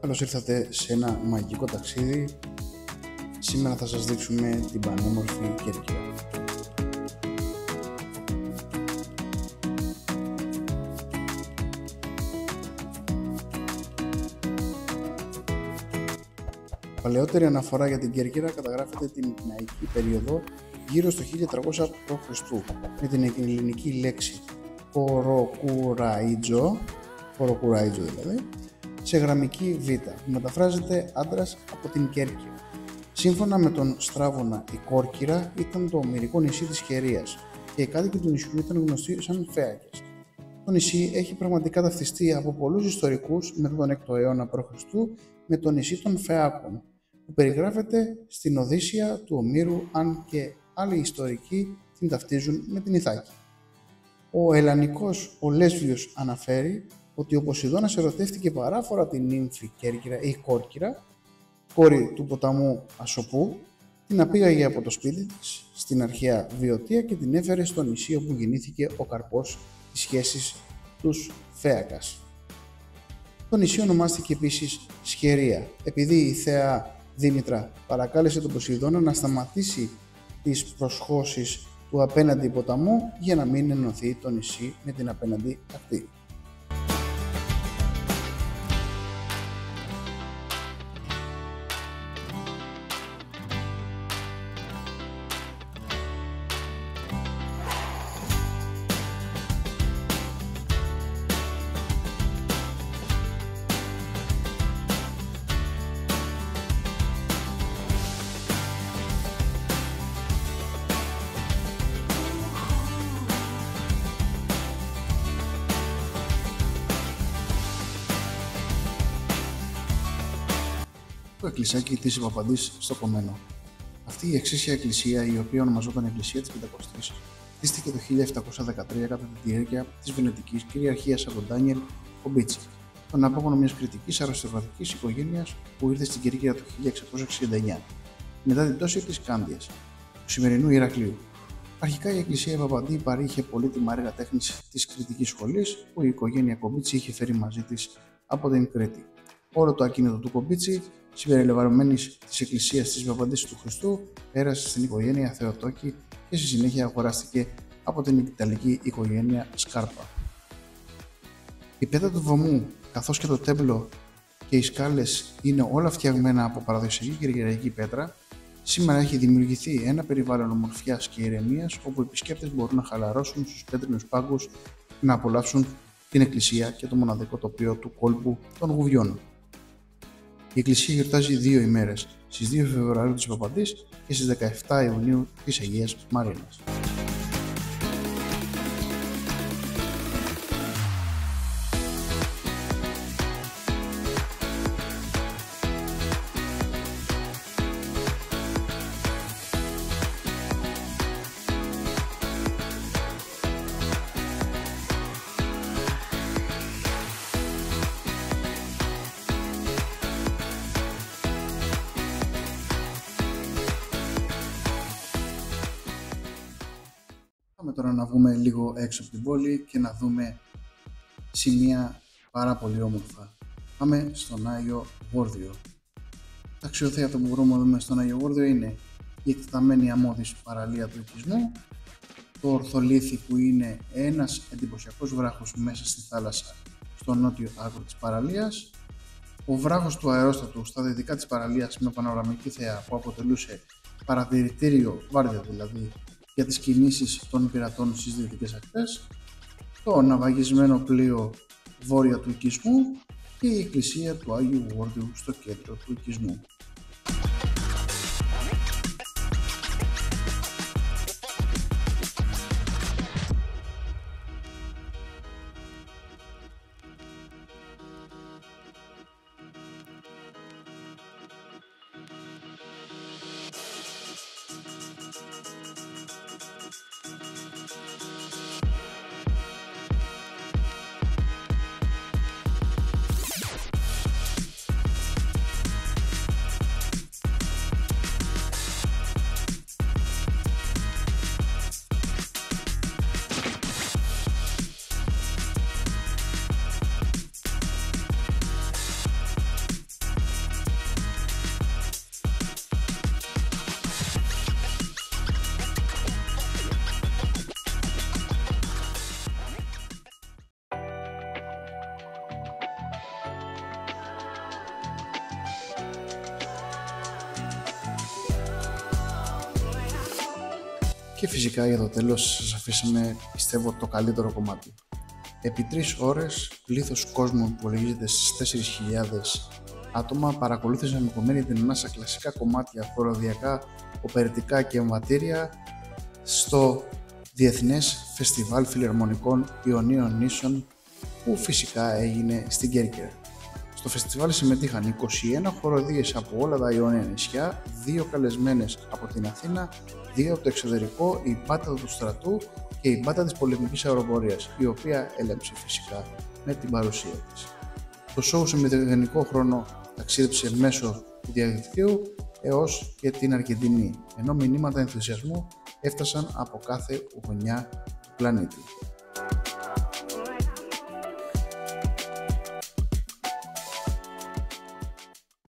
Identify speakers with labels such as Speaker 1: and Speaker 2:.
Speaker 1: Καλώς ήρθατε σε ένα μαγικό ταξίδι. Σήμερα θα σας δείξουμε την πανέμορφη Κέρκυρα. Παλαιότερη αναφορά για την Κέρκυρα καταγράφεται την μιναϊκή περίοδο γύρω στο 1400 π.Χ. με την ελληνική λέξη κοροκουράιτζο δηλαδή, σε γραμμική Β, που μεταφράζεται άντρας από την Κέρκυρα. Σύμφωνα με τον Στράβωνα, η Κόρκυρα ήταν το ομηρικό νησί της Χερίας και οι κάτοικοι του νησιού ήταν γνωστοί σαν Φέακες. Το νησί έχει πραγματικά ταυτιστεί από πολλούς ιστορικούς μετά τον 6ο αιώνα π.Χ. με το νησί των Φεάκων, που περιγράφεται στην Οδύσσεια του Ομήρου, αν και άλλοι ιστορικοί την ταυτίζουν με την Ιθάκη. Ο Ελλανικός ο Λέσβιος αναφέρει ότι ο Ποσειδώνας ερωτεύτηκε παράφορα την νύμφη Κέρκυρα ή Κόρκυρα, κόρη του ποταμού Ασοπού, την απήγαγε από το σπίτι της στην αρχαία Βιωτία και την έφερε στο νησί όπου γεννήθηκε ο καρπός της σχέσης τους Φέακας. Το νησί ονομάστηκε επίσης Σχερία, επειδή η θέα Δήμητρα παρακάλεσε τον Ποσειδώνα να σταματήσει τις προσχώσεις του απέναντι ποταμού για να μην ενωθεί το νησί με την απέναντι ακτή. Το εκκλησάκι της Παπαντής στο Κομμένο. Αυτή η εξαίσια εκκλησία, η οποία ονομαζόταν Εκκλησία της Πεντακοστής, χτίστηκε το 1713 κατά τη διάρκεια της βενετικής κυριαρχίας από τον Ντάνιελ Κομπίτσι, τον απόγονο μιας κρητικής αριστοκρατικής οικογένειας που ήρθε στην Κέρκυρα το 1669, μετά την πτώση της Κάντιας, του σημερινού Ηρακλείου. Αρχικά η Εκκλησία Παπαντή παρήχε πολύτιμα έργα τέχνης της κρητικής σχολής που η οικογένεια Κομπίτσι είχε φέρει μαζί της από την Κρήτη. Όλο το ακίνητο του Κομπίτσι, συμπεριλαμβανομένης της Εκκλησίας της Παπαντής του Χριστού, πέρασε στην οικογένεια Θεοτόκη και στη συνέχεια αγοράστηκε από την Ιταλική οικογένεια Σκάρπα. Η πέτρα του βωμού, καθώς και το τέμπλο και οι σκάλες είναι όλα φτιαγμένα από παραδοσιακή κυριακή πέτρα. Σήμερα έχει δημιουργηθεί ένα περιβάλλον ομορφιάς και ηρεμίας, όπου οι επισκέπτες μπορούν να χαλαρώσουν στους πέτρινους πάγκους, να απολαύσουν την εκκλησία και το μοναδικό τοπίο του κόλπου των Γουβιών. Η εκκλησία γιορτάζει 2 ημέρες, στις 2 Φεβρουαρίου της Παπαντής και στις 17 Ιουνίου της Αγίας Μαρίνας. Πάμε τώρα να βγούμε λίγο έξω από την πόλη και να δούμε σημεία πάρα πολύ όμορφα. Πάμε στον Άγιο Γόρδιο. Τα αξιοθέατα που μπορούμε να δούμε στον Άγιο Γόρδιο είναι η εκτεταμένη αμμώδης παραλία του οικισμού, το ορθολίθι που είναι ένας εντυπωσιακός βράχος μέσα στη θάλασσα στο νότιο άκρο της παραλίας, ο βράχος του αερόστατου στα δυτικά της παραλίας με πανοραμική θέα που αποτελούσε παρατηρητήριο βάρδια δηλαδή για τις κινήσεις των πειρατών στις δυτικές ακτές, το ναυαγισμένο πλοίο βόρεια του οικισμού και η εκκλησία του Άγιου Γόρδιου στο κέντρο του οικισμού. Και φυσικά για το τέλος σας αφήσαμε, πιστεύω, το καλύτερο κομμάτι. Επί 3 ώρες, πλήθος κόσμου που υπολογίζεται στις 4.000 άτομα παρακολούθησαν με κομμένη την ανάσα κλασικά κομμάτια, χοροδιακά, οπερετικά και εμβατήρια στο Διεθνές Φεστιβάλ Φιλαρμονικών Ιωνίων Νήσων, που φυσικά έγινε στην Κέρκυρα. Στο φεστιβάλ συμμετείχαν 21 χοροδίες από όλα τα Ιόνια νησιά, 2 καλεσμένες από την Αθήνα, 2 από το εξωτερικό, η μπάτα του στρατού και η μπάτα της πολεμικής αεροπορίας, η οποία έλαμψε φυσικά με την παρουσία της. Το σόου σε μηδενικό χρόνο ταξίδεψε μέσω του διαδικτύου έως και την Αργεντινή, ενώ μηνύματα ενθουσιασμού έφτασαν από κάθε γωνιά του πλανήτη.